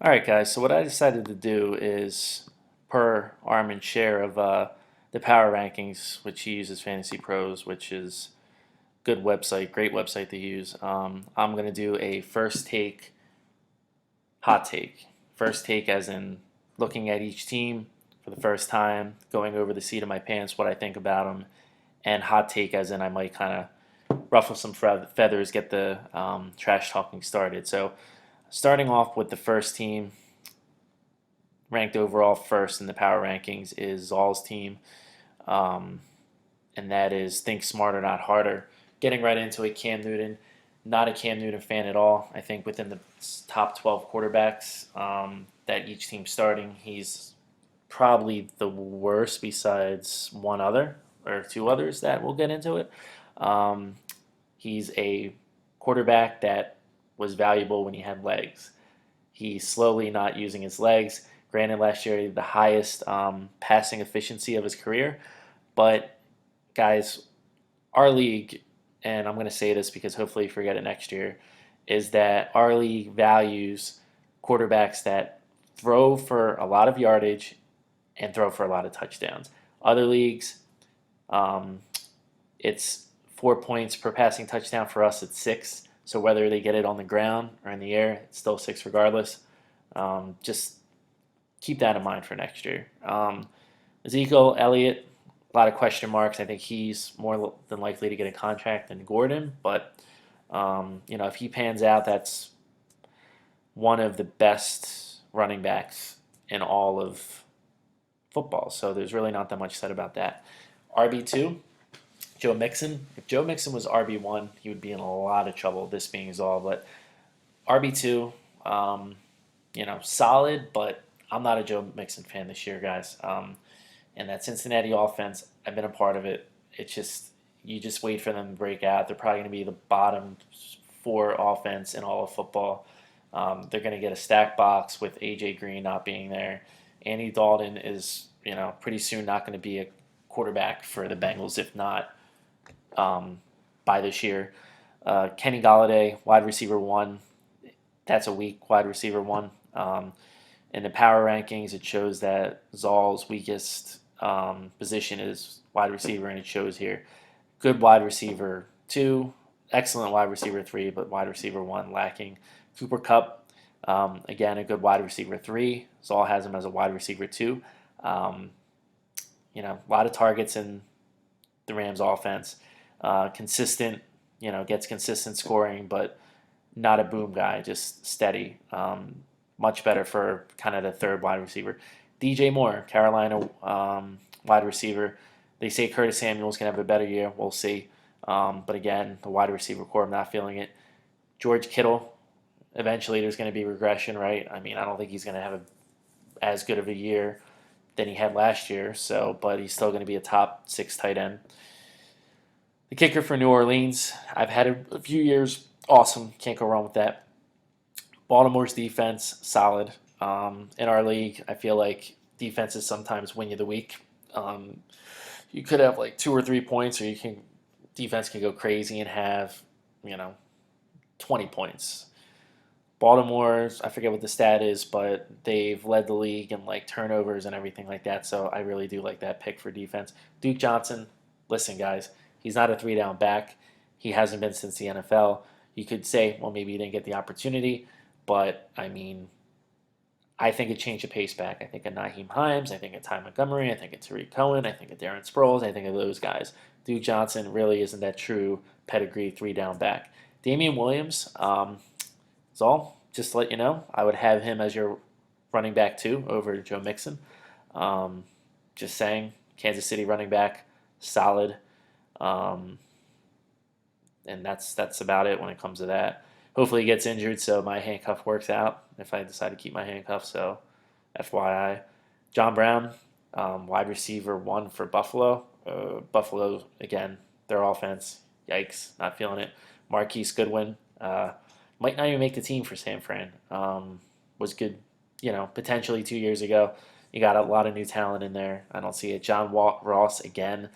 All right, guys. So what I decided to do is, per Armin's share of the power rankings, which he uses Fantasy Pros, which is good website, great website to use. I'm gonna do a first take, hot take. First take, as in looking at each team for the first time, going over the seat of my pants, what I think about them, and hot take, as in I might kind of ruffle some feathers, get the trash talking started. So, starting off with the first team, ranked overall first in the power rankings is Zoll's team, um, and that is Think Smarter, Not Harder. Getting right into it, Cam Newton. Not a Cam Newton fan at all. I think within the top 12 quarterbacks that each team's starting, he's probably the worst besides one other or two others that we'll get into it. Um, he's a quarterback that was valuable when he had legs. He's slowly not using his legs. Granted, last year he had the highest passing efficiency of his career, but guys, our league, and I'm going to say this because hopefully you forget it next year, is that our league values quarterbacks that throw for a lot of yardage and throw for a lot of touchdowns. Other leagues, um, it's 4 points per passing touchdown. For us, it's six. So whether they get it on the ground or in the air, it's still six regardless. Just keep that in mind for next year. Ezekiel Elliott, a lot of question marks. I think he's more than likely to get a contract than Gordon, but if he pans out, that's one of the best running backs in all of football. So there's really not that much said about that. RB2, Joe Mixon. If Joe Mixon was RB1, he would be in a lot of trouble. This being is all, but RB2, solid, but I'm not a Joe Mixon fan this year, guys. And that Cincinnati offense, I've been a part of it. It's just you just wait for them to break out. They're probably going to be the bottom four offense in all of football. They're going to get a stack box with AJ Green not being there. Andy Dalton is, pretty soon not going to be a quarterback for the Bengals, if not by this year. Kenny Galladay, wide receiver one. That's a weak wide receiver one. In the power rankings, it shows that Zoll's weakest position is wide receiver, and it shows here. Good wide receiver two, excellent wide receiver three, but wide receiver one lacking. Cooper Kupp, again, a good wide receiver three. Zoll has him as a wide receiver two. A lot of targets in the Rams offense. Consistent, gets consistent scoring, but not a boom guy, just steady. Much better for kind of the third wide receiver. DJ Moore, Carolina wide receiver. They say Curtis Samuel's going to have a better year. We'll see. But again, the wide receiver core, I'm not feeling it. George Kittle, eventually there's going to be regression, right? I mean, I don't think he's going to have as good of a year than he had last year. But he's still going to be a top six tight end. The kicker for New Orleans, I've had a few years. Awesome. Can't go wrong with that. Baltimore's defense, solid. In our league, I feel like defenses sometimes win you the week. You could have like 2 or 3 points, or defense can go crazy and have, 20 points. Baltimore's, I forget what the stat is, but they've led the league in like turnovers and everything like that. So I really do like that pick for defense. Duke Johnson, listen, guys, he's not a three down back. He hasn't been since the NFL. You could say, well, maybe he didn't get the opportunity, but I mean, I think a change of pace back. I think of Naheem Hines. I think of Ty Montgomery. I think of Tariq Cohen. I think of Darren Sproles. I think of those guys. Duke Johnson really isn't that true pedigree three down back. Damian Williams, is all. Just to let you know, I would have him as your running back too over Joe Mixon. Just saying, Kansas City running back, solid. Um, and that's about it when it comes to that. Hopefully he gets injured so my handcuff works out if I decide to keep my handcuff. So, FYI, John Brown, wide receiver one for Buffalo. Buffalo again, their offense, yikes, not feeling it. Marquise Goodwin, might not even make the team for San Fran. Was good, potentially 2 years ago. You got a lot of new talent in there. I don't see it. John Ross again.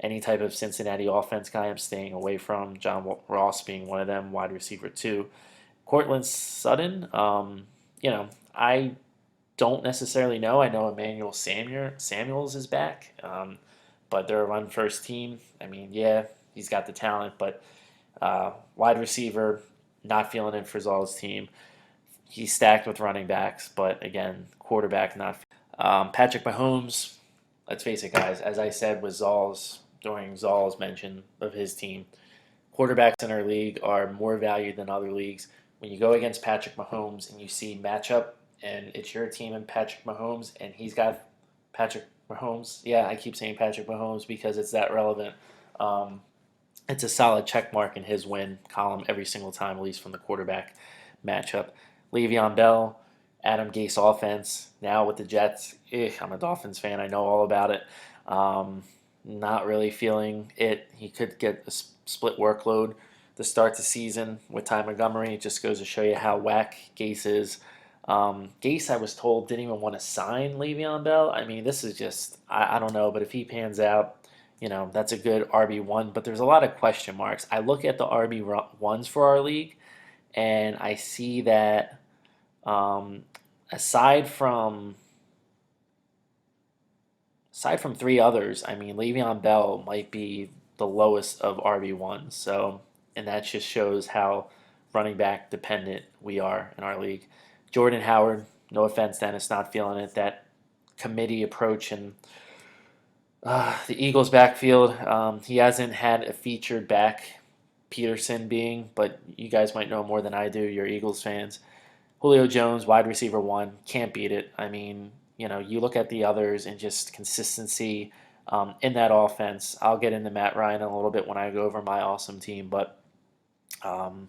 Any type of Cincinnati offense guy I'm staying away from. John Ross being one of them, wide receiver two. Cortland Sutton, I don't necessarily know. I know Emmanuel Samuels is back, but they're a run first team. I mean, yeah, he's got the talent, but wide receiver, not feeling it for Zoll's team. He's stacked with running backs, but again, quarterback not. Patrick Mahomes, let's face it, guys. As I said with Zoll's during Zoll's mention of his team, quarterbacks in our league are more valued than other leagues. When you go against Patrick Mahomes and you see matchup and it's your team and Patrick Mahomes and he's got Patrick Mahomes, yeah, I keep saying Patrick Mahomes because it's that relevant. Um, it's a solid check mark in his win column every single time, at least from the quarterback matchup. Le'Veon Bell, Adam Gase offense. Now with the Jets, I'm a Dolphins fan. I know all about it. Not really feeling it. He could get a split workload to start the season with Ty Montgomery. It just goes to show you how whack Gase is. Gase, I was told, didn't even want to sign Le'Veon Bell. I mean, this is just, I don't know, but if he pans out, that's a good RB1. But there's a lot of question marks. I look at the RB1s for our league, and I see that um, aside from three others, I mean, Le'Veon Bell might be the lowest of RB1s. So, and that just shows how running back dependent we are in our league. Jordan Howard, no offense, Dennis, not feeling it. That committee approach and the Eagles' backfield, he hasn't had a featured back, Peterson being, but you guys might know more than I do. You're Eagles fans. Julio Jones, wide receiver one, can't beat it. I mean, you look at the others and just consistency in that offense. I'll get into Matt Ryan a little bit when I go over my awesome team, but um,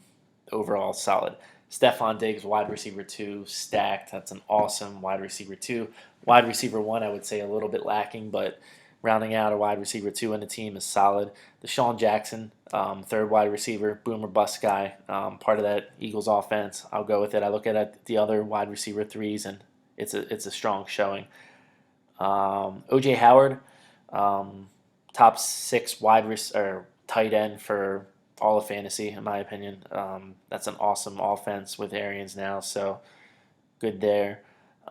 overall solid. Stephon Diggs, wide receiver two, stacked. That's an awesome wide receiver two. Wide receiver one, I would say a little bit lacking, but rounding out a wide receiver two in the team is solid. Deshaun Jackson, third wide receiver, boomer bust guy, part of that Eagles offense. I'll go with it. I look at the other wide receiver threes, and it's a strong showing. OJ Howard, um, top six or tight end for all of fantasy, in my opinion. That's an awesome offense with Arians now, so good there.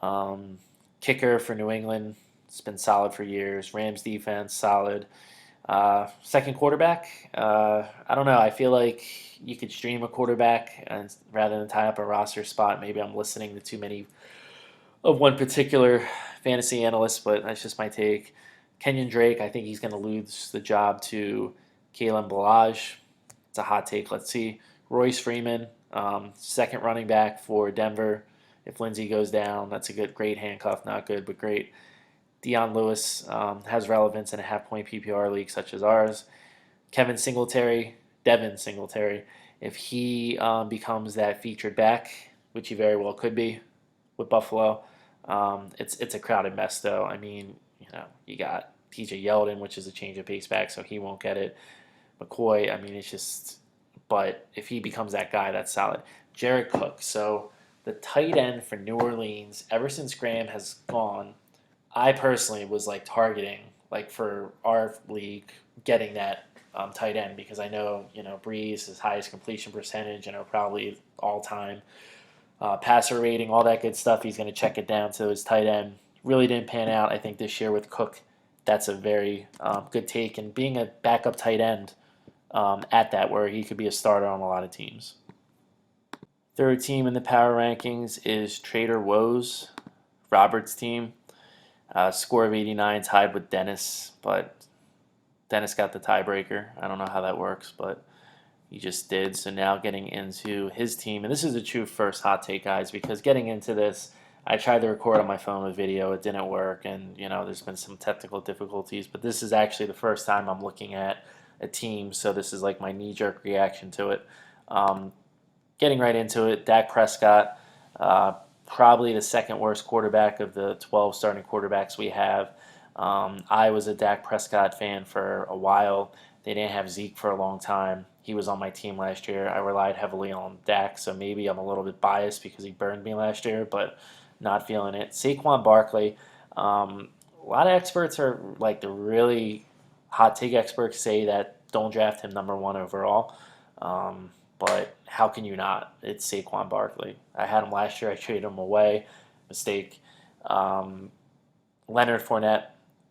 Um, Kicker for New England, it's been solid for years. Rams defense, solid. Second quarterback, I don't know. I feel like you could stream a quarterback and rather than tie up a roster spot. Maybe I'm listening to too many of one particular fantasy analyst, but that's just my take. Kenyon Drake, I think he's going to lose the job to Kalen Balaj. It's a hot take. Let's see. Royce Freeman, second running back for Denver. If Lindsey goes down, that's a great handcuff. Not good, but great. Dion Lewis has relevance in a half-point PPR league such as ours. Devin Singletary, if he becomes that featured back, which he very well could be with Buffalo, it's a crowded mess though. I mean, you got TJ Yeldon, which is a change of pace back, so he won't get it. McCoy, I mean, it's just, but if he becomes that guy, that's solid. Jared Cook, so the tight end for New Orleans, ever since Graham has gone, I personally was like targeting, like for our league, getting that tight end because I know, Breeze, his highest completion percentage, probably all time passer rating, all that good stuff. He's going to check it down to his tight end. Really didn't pan out. I think this year with Cook, that's a very good take. And being a backup tight end at that, where he could be a starter on a lot of teams. Third team in the power rankings is Trader Woes, Robert's team. Score of 89 tied with Dennis, but Dennis got the tiebreaker. I don't know how that works, but he just did. So now getting into his team, and this is a true first hot take, guys, because getting into this, I tried to record on my phone with video. It didn't work, and there's been some technical difficulties. But this is actually the first time I'm looking at a team, so this is like my knee-jerk reaction to it. Getting right into it, Dak Prescott, probably the second worst quarterback of the 12 starting quarterbacks we have. I was a Dak Prescott fan for a while. They didn't have Zeke for a long time. He was on my team last year. I relied heavily on Dak, so maybe I'm a little bit biased because he burned me last year, but not feeling it. Saquon Barkley, a lot of experts are like the really hot take experts say that don't draft him number one overall. but how can you not? It's Saquon Barkley. I had him last year. I traded him away. Mistake. Um, Leonard Fournette.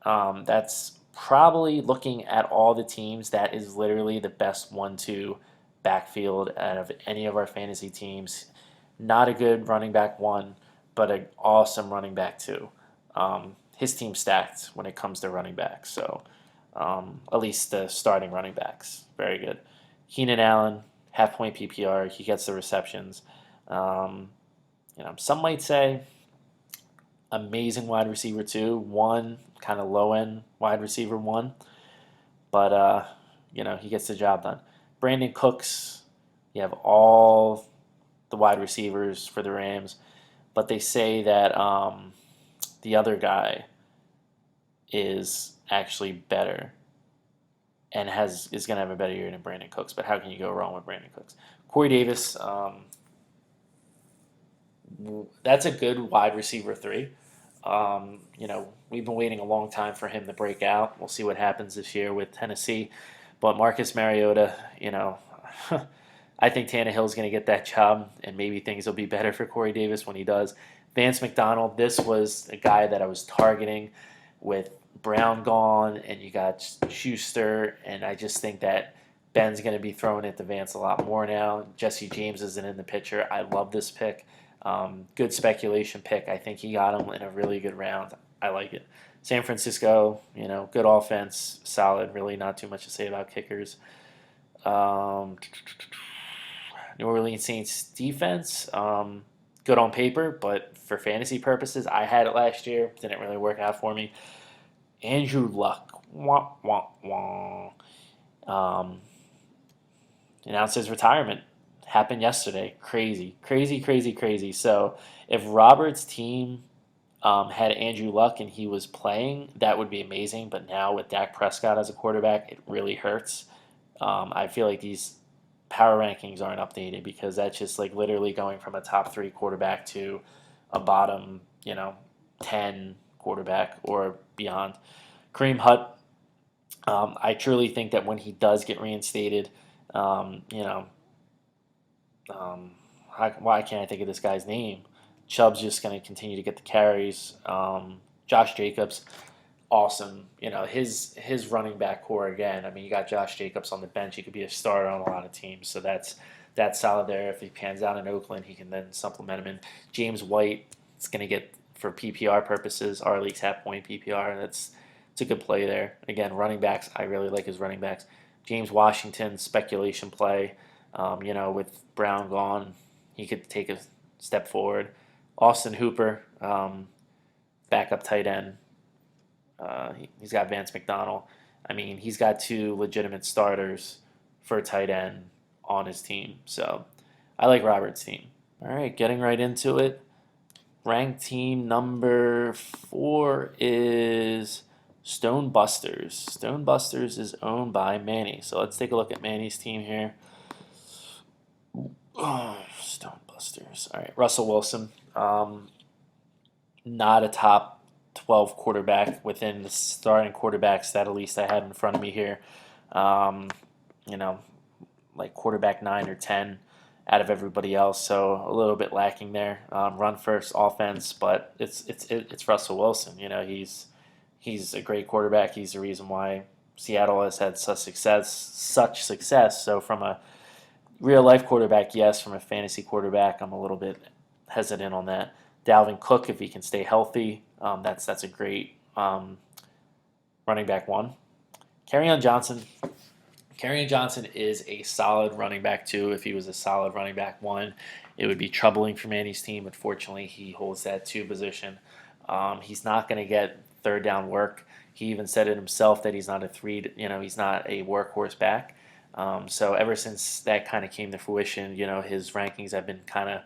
That's probably looking at all the teams. That is literally the best 1-2 backfield out of any of our fantasy teams. Not a good running back one, but an awesome running back two. His team's stacked when it comes to running backs. So at least the starting running backs, very good. Keenan Allen, half point PPR. He gets the receptions. Um, some might say amazing wide receiver two, one kind of low end wide receiver one, but he gets the job done. Brandon Cooks, you have all the wide receivers for the Rams, but they say that the other guy is actually better and is going to have a better year than Brandon Cooks. But how can you go wrong with Brandon Cooks? Corey Davis, that's a good wide receiver three. We've been waiting a long time for him to break out. We'll see what happens this year with Tennessee. But Marcus Mariota, I think Tannehill's going to get that job, and maybe things will be better for Corey Davis when he does. Vance McDonald, this was a guy that I was targeting with Brown gone, and you got Schuster, and I just think that Ben's going to be throwing it to Vance a lot more now. Jesse James isn't in the picture. I love this pick. Good speculation pick. I think he got him in a really good round. I like it. San Francisco, good offense, solid. Really not too much to say about kickers. New Orleans Saints defense, good on paper, but for fantasy purposes, I had it last year. Didn't really work out for me. Andrew Luck, wah, wah, wah. Announced his retirement. Happened yesterday. Crazy, crazy, crazy, crazy. So if Robert's team had Andrew Luck and he was playing, that would be amazing. But now with Dak Prescott as a quarterback, it really hurts. I feel like these power rankings aren't updated because that's just like literally going from a top 3 quarterback to a bottom, 10 quarterback or beyond. Kareem Hunt, I truly think that when he does get reinstated, why can't I think of this guy's name? Chubb's just going to continue to get the carries. Josh Jacobs, awesome. His running back core again. I mean, you got Josh Jacobs on the bench. He could be a starter on a lot of teams. So that's solid there. If he pans out in Oakland, he can then supplement him in. James White, it's going to get, for PPR purposes, our league's half point PPR. It's a good play there. Again, running backs, I really like his running backs. James Washington, speculation play. With Brown gone, he could take a step forward. Austin Hooper, backup tight end. He's got Vance McDonald. I mean, he's got 2 legitimate starters for a tight end on his team. So I like Robert's team. All right, getting right into it. Ranked team number 4 is Stone Busters. Stone Busters is owned by Manny. So let's take a look at Manny's team here. Oh, Stone Busters. All right, Russell Wilson. Not a top 12 quarterback within the starting quarterbacks that at least I had in front of me here. Like quarterback 9 or 10 out of everybody else, so a little bit lacking there. Run first offense, but it's Russell Wilson. He's a great quarterback. He's the reason why Seattle has had such success. So from a real life quarterback, yes. From a fantasy quarterback, I'm a little bit hesitant on that. Dalvin Cook, if he can stay healthy, that's a great running back 1. Kerryon Johnson. Kerryon Johnson is a solid running back 2. If he was a solid running back 1, it would be troubling for Manny's team. Unfortunately, he holds that 2 position. He's not going to get third down work. He even said it himself that he's not he's not a workhorse back. So ever since that kind of came to fruition, his rankings have been kind of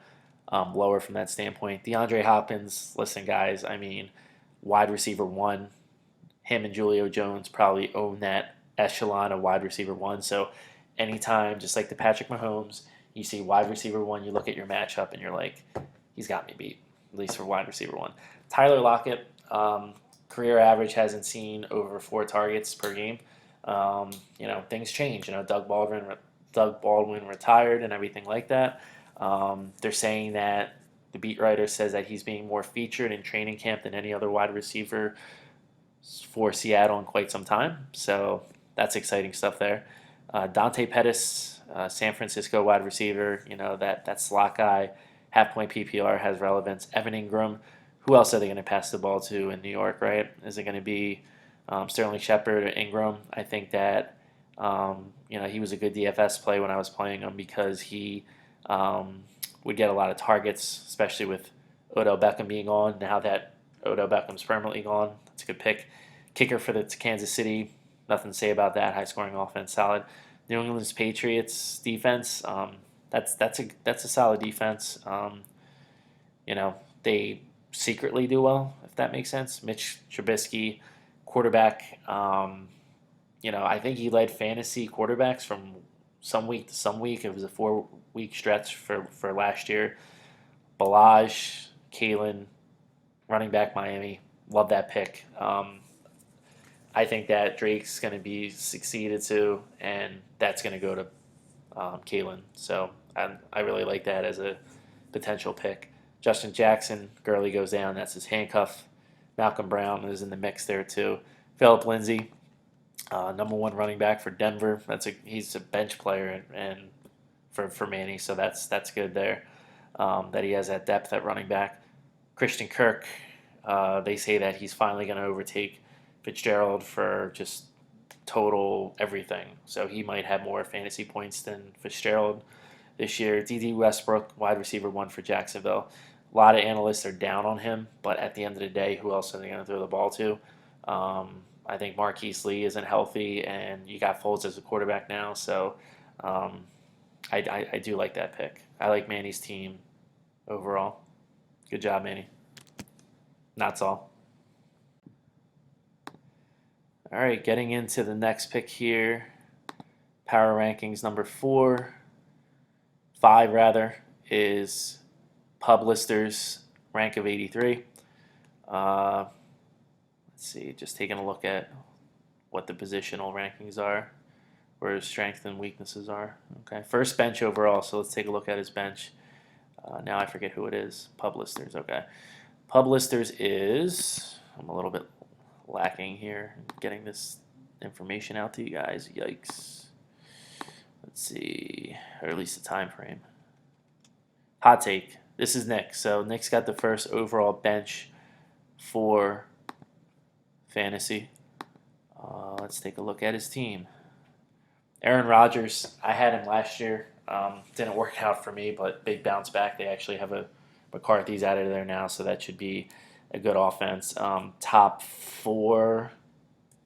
lower from that standpoint. DeAndre Hopkins, listen, guys, I mean, wide receiver 1, him and Julio Jones probably own that echelon of wide receiver 1. So anytime, just like the Patrick Mahomes, you see wide receiver 1, you look at your matchup and you're like, he's got me beat, at least for wide receiver 1. Tyler Lockett, career average hasn't seen over 4 targets per game. Things change. Doug Baldwin Doug Baldwin retired and everything like that. They're saying that the beat writer says that he's being more featured in training camp than any other wide receiver for Seattle in quite some time. So that's exciting stuff there. Dante Pettis, San Francisco wide receiver, that slot guy, half point PPR has relevance. Evan Ingram, who else are they going to pass the ball to in New York, right? Is it going to be Sterling Shepard or Ingram? I think that, he was a good DFS play when I was playing him because he would get a lot of targets, especially with Odell Beckham being on. Now that Odell Beckham's permanently gone, that's a good pick. Kicker for the Kansas City, nothing to say about that. High scoring offense, solid. New England's Patriots defense, that's a solid defense. They secretly do well, if that makes sense. Mitch Trubisky, quarterback. I think he led fantasy quarterbacks from some week to some week. It was a 4-week stretch for last year. Balaj, Kalen, running back Miami. Love that pick. I think that Drake's going to be succeeded to, and that's going to go to Kalen. So I really like that as a potential pick. Justin Jackson, Gurley goes down. That's his handcuff. Malcolm Brown is in the mix there too. Philip Lindsay, number 1 running back for Denver. He's a bench player and for Manny, so that's good there. That he has that depth at running back. Christian Kirk, they say that he's finally going to overtake Fitzgerald for just total everything. So he might have more fantasy points than Fitzgerald this year. D.D. Westbrook, wide receiver 1 for Jacksonville. A lot of analysts are down on him, but at the end of the day, who else are they going to throw the ball to? I think Marquise Lee isn't healthy, and you got Foles as a quarterback now, so I do like that pick. I like Manny's team overall. Good job, Manny. That's all. All right, getting into the next pick here. Power rankings number 5 rather, is Pub Listers rank of 83. Let's see, just taking a look at what the positional rankings are, where his strengths and weaknesses are. Okay, first bench overall, so let's take a look at his bench. Now I forget who it is. Pub Listers, okay. Pub Listers is, I'm a little bit lacking here getting this information out to you guys. Yikes. Let's see, or at least the time frame. Hot take. This is Nick. So Nick's got the first overall bench for fantasy. Let's take a look at his team. Aaron Rodgers, I had him last year. Didn't work out for me, but big bounce back. They actually have a McCarthy's out of there now, so that should be a good offense. Top 4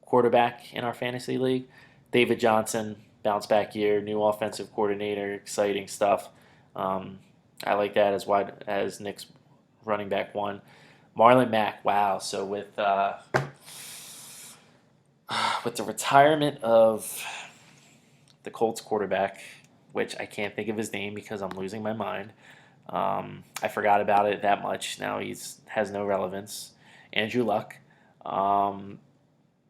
quarterback in our fantasy league. David Johnson, bounce back year, new offensive coordinator, exciting stuff. I like that as Nick's running back 1. Marlon Mack, wow. So with the retirement of the Colts quarterback, which I can't think of his name because I'm losing my mind. I forgot about it that much. Now has no relevance. Andrew Luck.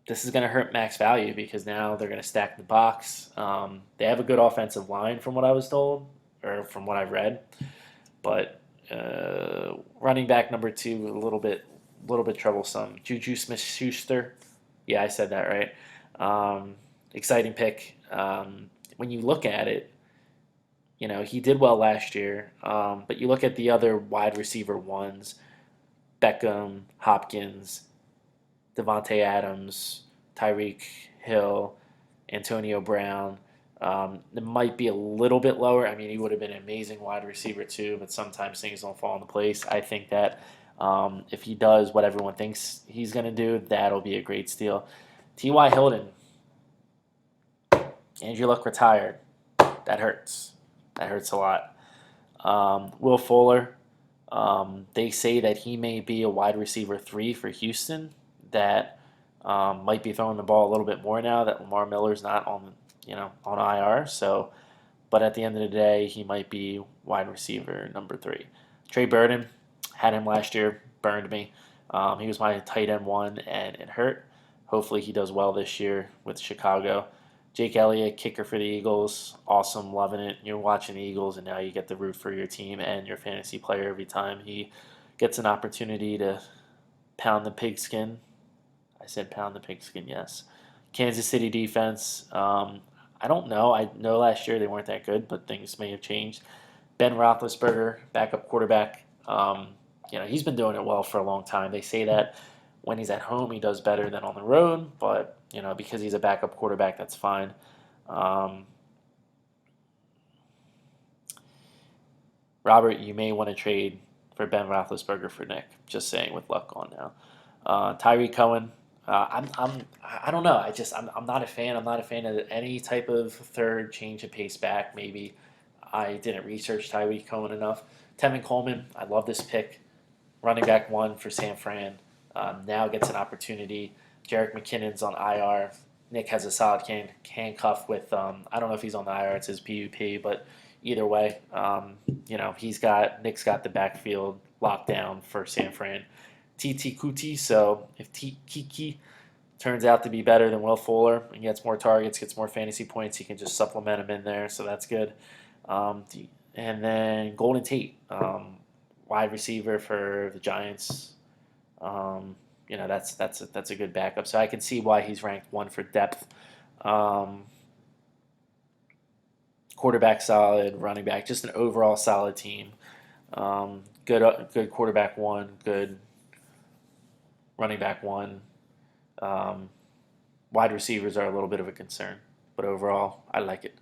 This is going to hurt Max value because now they're going to stack the box. They have a good offensive line from what I was told, or from what I've read. But running back number 2, a little bit troublesome. Juju Smith-Schuster. Yeah, I said that right. Exciting pick. When you look at it, he did well last year. But you look at the other wide receiver ones, Beckham, Hopkins, Devontae Adams, Tyreek Hill, Antonio Brown. It might be a little bit lower. I mean, he would have been an amazing wide receiver too, but sometimes things don't fall into place. I think that if he does what everyone thinks he's going to do, that'll be a great steal. T.Y. Hilton. Andrew Luck retired. That hurts. That hurts a lot. Will Fuller. They say that he may be a wide receiver 3 for Houston. That might be throwing the ball a little bit more now that Lamar Miller's not on IR. So, but at the end of the day, he might be wide receiver number 3. Trey Burton, had him last year, burned me. He was my tight end 1, and it hurt. Hopefully he does well this year with Chicago. Jake Elliott, kicker for the Eagles, awesome, loving it. You're watching the Eagles, and now you get to root for your team and your fantasy player every time he gets an opportunity to pound the pigskin. I said pound the pigskin, yes. Kansas City defense. I don't know. I know last year they weren't that good, but things may have changed. Ben Roethlisberger, backup quarterback. He's been doing it well for a long time. They say that when he's at home, he does better than on the road, but because he's a backup quarterback, that's fine. Um, Robert, you may want to trade for Ben Roethlisberger for Nick. Just saying, with luck gone now. Tyree Cohen. I don't know. I'm not a fan. I'm not a fan of any type of third change of pace back. Maybe I didn't research Tyree Cohen enough. Tevin Coleman. I love this pick. Running back one for San Fran. Now gets an opportunity. Jerick McKinnon's on IR. Nick has a solid handcuff with. I don't know if he's on the IR. It's his PUP, but either way, Nick's got the backfield locked down for San Fran. TT Kuti. So if Kiki turns out to be better than Will Fuller and gets more targets, gets more fantasy points, he can just supplement him in there. So that's good. Um, and then Golden Tate, wide receiver for the Giants. That's a good backup. So I can see why he's ranked one for depth. Um, Quarterback solid, running back, just an overall solid team. Good quarterback one, good running back one. Um, Wide receivers are a little bit of a concern, but overall, I like it.